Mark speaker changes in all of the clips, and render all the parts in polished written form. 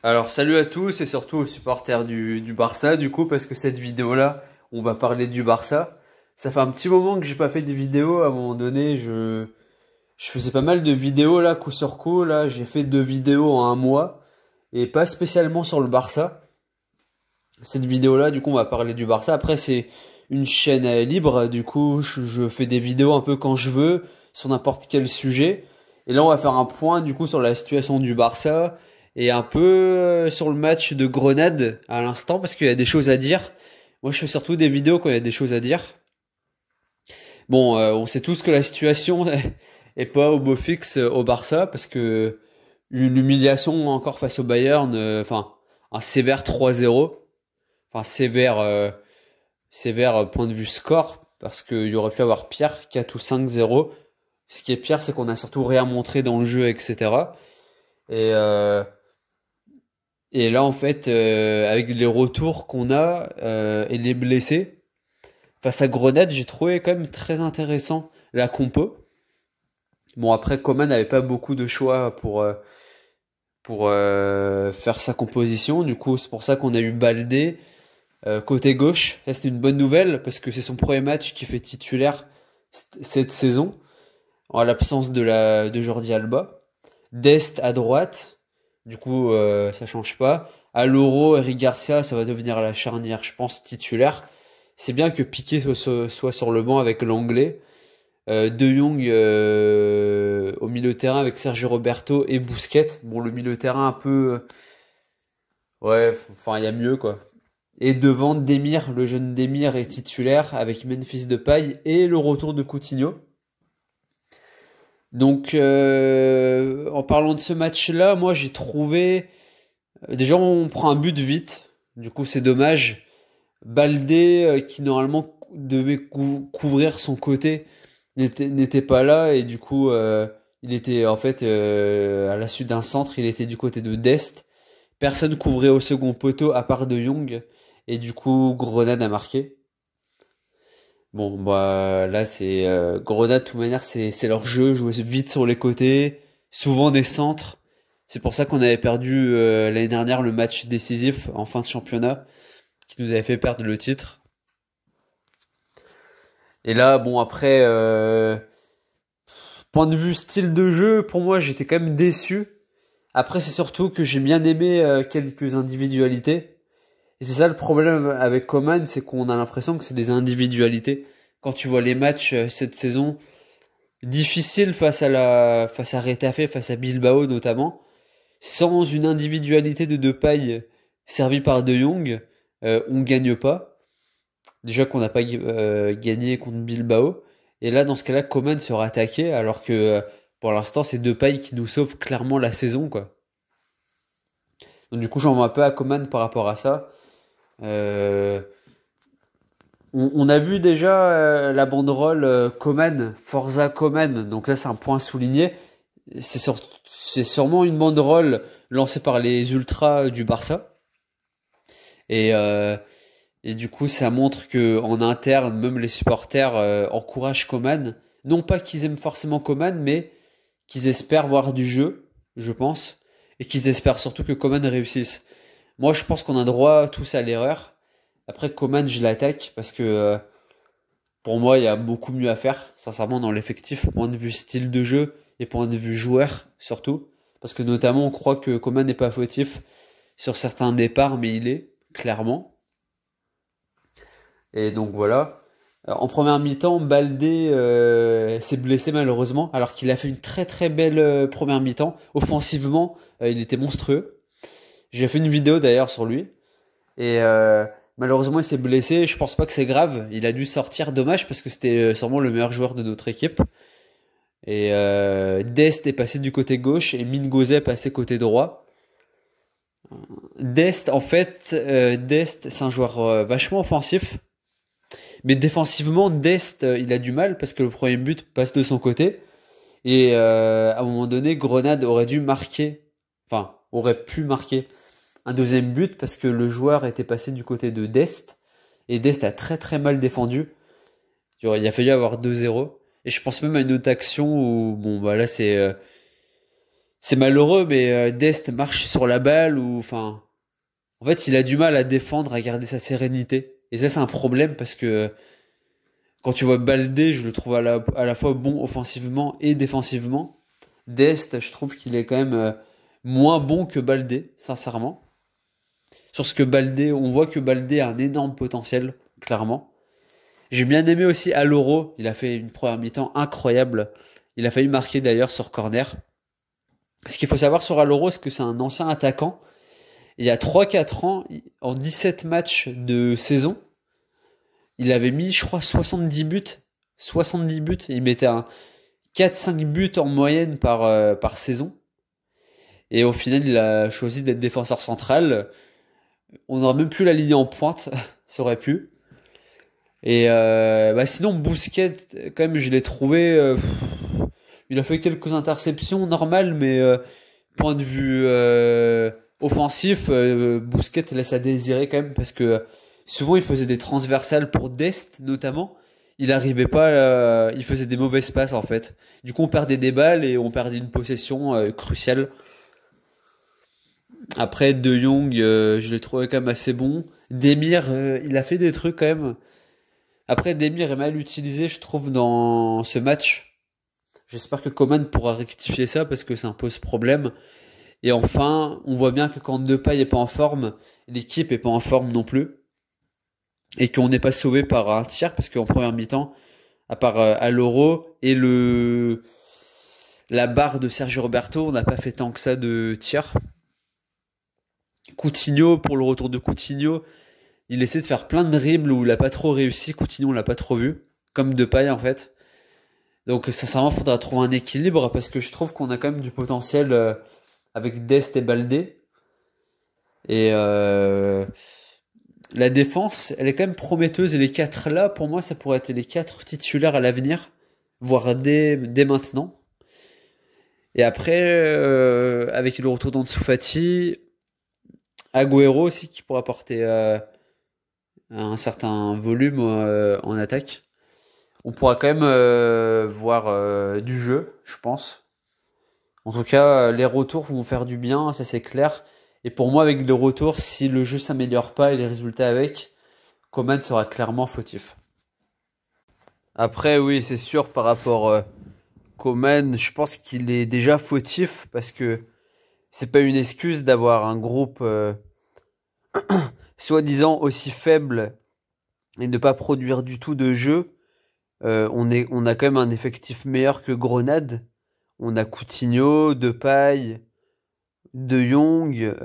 Speaker 1: Alors salut à tous et surtout aux supporters du Barça du coup parce que cette vidéo là on va parler du Barça. Ça fait un petit moment que j'ai pas fait de vidéo, à un moment donné je faisais pas mal de vidéos là coup sur coup, là j'ai fait 2 vidéos en un mois et pas spécialement sur le Barça. Cette vidéo là du coup on va parler du Barça. Après c'est une chaîne libre, du coup je fais des vidéos un peu quand je veux sur n'importe quel sujet. Et là on va faire un point du coup sur la situation du Barça et un peu sur le match de Grenade à l'instant parce qu'il y a des choses à dire. Moi je fais surtout des vidéos quand il y a des choses à dire. Bon, on sait tous que la situation est pas au beau fixe au Barça parce que une humiliation encore face au Bayern, enfin un sévère 3-0, enfin sévère point de vue score, parce qu'il y aurait pu avoir pire, 4 ou 5-0. Ce qui est pire, c'est qu'on a surtout rien montré dans le jeu, etc. Et, euh, et là, en fait, avec les retours qu'on a et les blessés, face à Grenade, j'ai trouvé quand même très intéressant la compo. Bon, après, Coman n'avait pas beaucoup de choix pour faire sa composition. Du coup, c'est pour ça qu'on a eu Baldé. Côté gauche, ça c'est une bonne nouvelle parce que c'est son premier match qui fait titulaire cette saison en l'absence de Jordi Alba. Dest à droite, du coup ça change pas. À l'Euro, Eric Garcia, ça va devenir la charnière, je pense, titulaire. C'est bien que Piqué soit sur le banc avec l'anglais. De Jong au milieu de terrain avec Sergio Roberto et Busquets. Bon, le milieu de terrain un peu, ouais, enfin il y a mieux quoi. Et devant Demir, le jeune Demir est titulaire avec Memphis Depay et le retour de Coutinho. Donc en parlant de ce match-là, moi j'ai trouvé déjà on prend un but vite. Du coup c'est dommage. Baldé qui normalement devait couvrir son côté n'était pas là et du coup il était en fait à la suite d'un centre, il était du côté de Dest. Personne couvrait au second poteau à part de Jong. Et du coup, Grenade a marqué. Bon, bah là, c'est Grenade, de toute manière, c'est leur jeu, jouer vite sur les côtés, souvent des centres. C'est pour ça qu'on avait perdu l'année dernière le match décisif en fin de championnat, qui nous avait fait perdre le titre. Et là, bon, après, point de vue style de jeu, pour moi, j'étais quand même déçu. Après, c'est surtout que j'ai bien aimé quelques individualités. Et c'est ça le problème avec Coman, c'est qu'on a l'impression que c'est des individualités. Quand tu vois les matchs cette saison, difficiles face à Retafe, face à Bilbao notamment, sans une individualité de Depay servie par De Jong, on gagne pas. Déjà qu'on n'a pas gagné contre Bilbao. Et là, dans ce cas-là, Coman sera attaqué, alors que pour l'instant, c'est Depay qui nous sauve clairement la saison, quoi. Donc du coup, j'en veux un peu à Coman par rapport à ça. Euh, on a vu déjà la banderole Coman, Forza Coman, donc ça c'est un point souligné. C'est sûrement une banderole lancée par les ultras du Barça. Et, euh, et du coup ça montre que en interne, même les supporters encouragent Coman. Non pas qu'ils aiment forcément Coman, mais qu'ils espèrent voir du jeu, je pense. Et qu'ils espèrent surtout que Coman réussisse. Moi je pense qu'on a droit tous à l'erreur. Après Coman je l'attaque parce que pour moi, il y a beaucoup mieux à faire, sincèrement, dans l'effectif, point de vue style de jeu et point de vue joueur, surtout. Parce que notamment, on croit que Coman n'est pas fautif sur certains départs, mais il est, clairement. Et donc voilà. En première mi-temps, Baldé s'est blessé malheureusement, alors qu'il a fait une très très belle première mi-temps. Offensivement, il était monstrueux. J'ai fait une vidéo d'ailleurs sur lui. Et malheureusement, il s'est blessé. Je pense pas que c'est grave. Il a dû sortir. Dommage parce que c'était sûrement le meilleur joueur de notre équipe. Et Dest est passé du côté gauche et Mingozé est passé côté droit. Dest, en fait, Dest, c'est un joueur vachement offensif. Mais défensivement, Dest, il a du mal parce que le premier but passe de son côté. Et à un moment donné, Grenade aurait dû marquer, enfin, aurait pu marquer un deuxième but parce que le joueur était passé du côté de Dest. Et Dest a très très mal défendu. Il a fallu avoir 2-0. Et je pense même à une autre action où, bon, bah là, c'est malheureux, mais Dest marche sur la balle ou enfin, en fait, il a du mal à défendre, à garder sa sérénité. Et ça, c'est un problème parce que quand tu vois Baldé, je le trouve à la fois bon offensivement et défensivement. Dest, je trouve qu'il est quand même moins bon que Baldé, sincèrement. Sur ce que Baldé, on voit que Baldé a un énorme potentiel, clairement. J'ai bien aimé aussi Aloro, il a fait une première mi-temps incroyable. Il a failli marquer d'ailleurs sur corner. Ce qu'il faut savoir sur Aloro, c'est que c'est un ancien attaquant. Il y a 3-4 ans, en 17 matchs de saison, il avait mis, je crois, 70 buts. 70 buts. Il mettait un 4-5 buts en moyenne par saison. Et au final, il a choisi d'être défenseur central. On n'aurait même plus la ligne en pointe. Ça aurait pu. Et sinon, Bousquet, quand même, je l'ai trouvé... il a fait quelques interceptions normales, mais point de vue offensif, Bousquet laisse à désirer quand même, parce que souvent il faisait des transversales pour Dest notamment. Il arrivait pas, il faisait des mauvaises passes en fait. Du coup, on perdait des balles et on perdait une possession cruciale. Après, De Jong, je l'ai trouvé quand même assez bon. Demir, il a fait des trucs quand même. Après, Demir est mal utilisé, je trouve, dans ce match. J'espère que Coman pourra rectifier ça parce que ça pose problème. Et enfin, on voit bien que quand Depay est pas en forme, l'équipe est pas en forme non plus. Et qu'on n'est pas sauvé par un tir parce qu'en première mi-temps, à part à l'Euro et la barre de Sergio Roberto, on n'a pas fait tant que ça de tirs. Coutinho, pour le retour de Coutinho, il essaie de faire plein de dribbles où il a pas trop réussi. Coutinho, on l'a pas trop vu. Comme Depay, en fait. Donc, sincèrement, il faudra trouver un équilibre parce que je trouve qu'on a quand même du potentiel avec Dest et Baldé. Et la défense, elle est quand même prometteuse. Et les 4 là, pour moi, ça pourrait être les 4 titulaires à l'avenir. Voire dès maintenant. Et après, avec le retour d'Ansu Fati, Agüero aussi qui pourra apporter un certain volume en attaque. On pourra quand même voir du jeu, je pense. En tout cas, les retours vont faire du bien, ça c'est clair. Et pour moi, avec le retour, si le jeu s'améliore pas et les résultats avec, Coman sera clairement fautif. Après, oui, c'est sûr, par rapport Coman, je pense qu'il est déjà fautif parce que c'est pas une excuse d'avoir un groupe soi-disant aussi faible et ne pas produire du tout de jeu. On a quand même un effectif meilleur que Grenade. On a Coutinho, Depay, De Jong.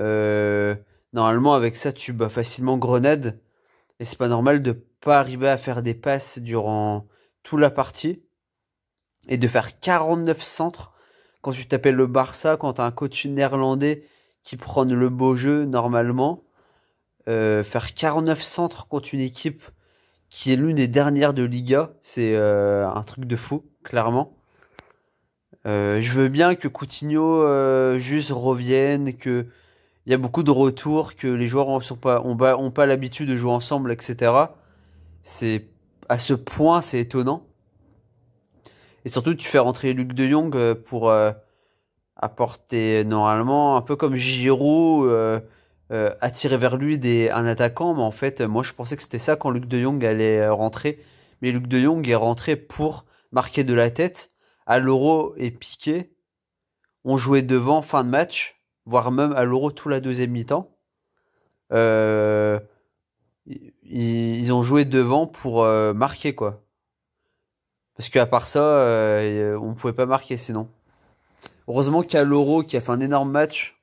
Speaker 1: Normalement, avec ça, tu bats facilement Grenade. Et c'est pas normal de pas arriver à faire des passes durant toute la partie. Et de faire 49 centres quand tu t'appelles le Barça, quand t'as un coach néerlandais qui prend le beau jeu normalement. Faire 49 centres contre une équipe qui est l'une des dernières de Liga, c'est un truc de fou, clairement. Je veux bien que Coutinho juste revienne, que il y a beaucoup de retours, que les joueurs ont pas l'habitude de jouer ensemble, etc. C'est à ce point, c'est étonnant. Et surtout, tu fais rentrer Luc de Jong pour apporter normalement un peu comme Giroud, attirer vers lui un attaquant. Mais en fait, moi, je pensais que c'était ça quand Luc de Jong allait rentrer. Mais Luc de Jong est rentré pour marquer de la tête. À l'Euro et Piqué ont joué devant fin de match, voire même à l'Euro tout la deuxième mi-temps. Euh, ils ont joué devant pour marquer, quoi. Parce qu'à part ça, on pouvait pas marquer sinon. Heureusement qu'il y a l'Euro qui a fait un énorme match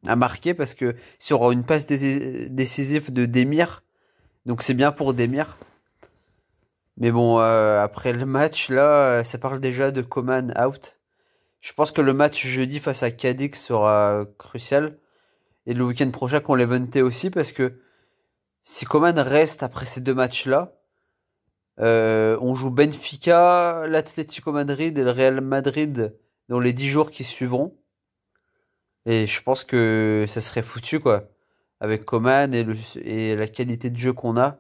Speaker 1: à marquer parce que s'il y aura une passe décisive de Demir, donc c'est bien pour Demir. Mais bon, après le match, là, ça parle déjà de Coman out. Je pense que le match jeudi face à Cadix sera crucial. Et le week-end prochain qu'on l'Eventé aussi, parce que si Coman reste après ces 2 matchs-là, on joue Benfica, l'Atlético Madrid et le Real Madrid dans les 10 jours qui suivront. Et je pense que ça serait foutu, quoi. Avec Coman et la qualité de jeu qu'on a.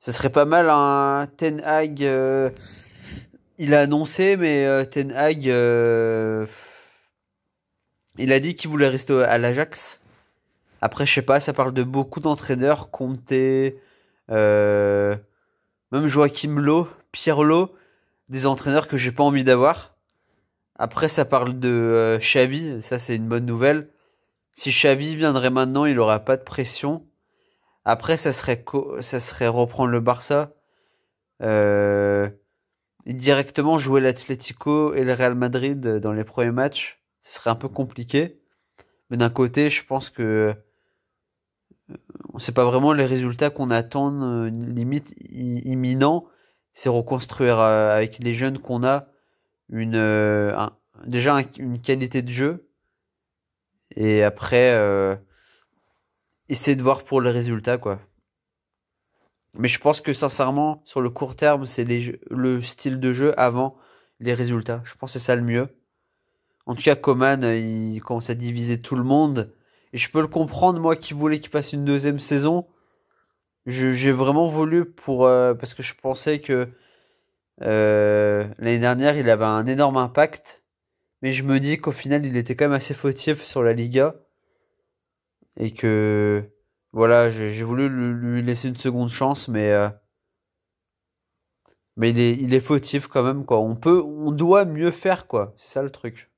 Speaker 1: Ça serait pas mal un Ten Hag. Il a annoncé, mais Ten Hag, Il a dit qu'il voulait rester à l'Ajax. Après, je sais pas, ça parle de beaucoup d'entraîneurs, Conte, euh, même Joachim Löw, Pierre Löw, des entraîneurs que j'ai pas envie d'avoir. Après, ça parle de Xavi, ça c'est une bonne nouvelle. Si Xavi viendrait maintenant, il aura pas de pression. Après, ça serait reprendre le Barça, euh, et directement jouer l'Atlético et le Real Madrid dans les premiers matchs. Ce serait un peu compliqué. Mais d'un côté, je pense que c'est pas vraiment les résultats qu'on attend, limite imminent. C'est reconstruire avec les jeunes qu'on a déjà une qualité de jeu et après essayer de voir pour le résultat quoi. Mais je pense que sincèrement sur le court terme c'est le style de jeu avant les résultats. Je pense que c'est ça le mieux. En tout cas Coman il commence à diviser tout le monde et je peux le comprendre moi qui voulais qu'il fasse une deuxième saison. J'ai vraiment voulu parce que je pensais que l'année dernière il avait un énorme impact. Mais je me dis qu'au final, il était quand même assez fautif sur la Liga. Et que, voilà, j'ai voulu lui laisser une seconde chance, mais il est fautif quand même, quoi. On doit mieux faire, quoi. C'est ça le truc.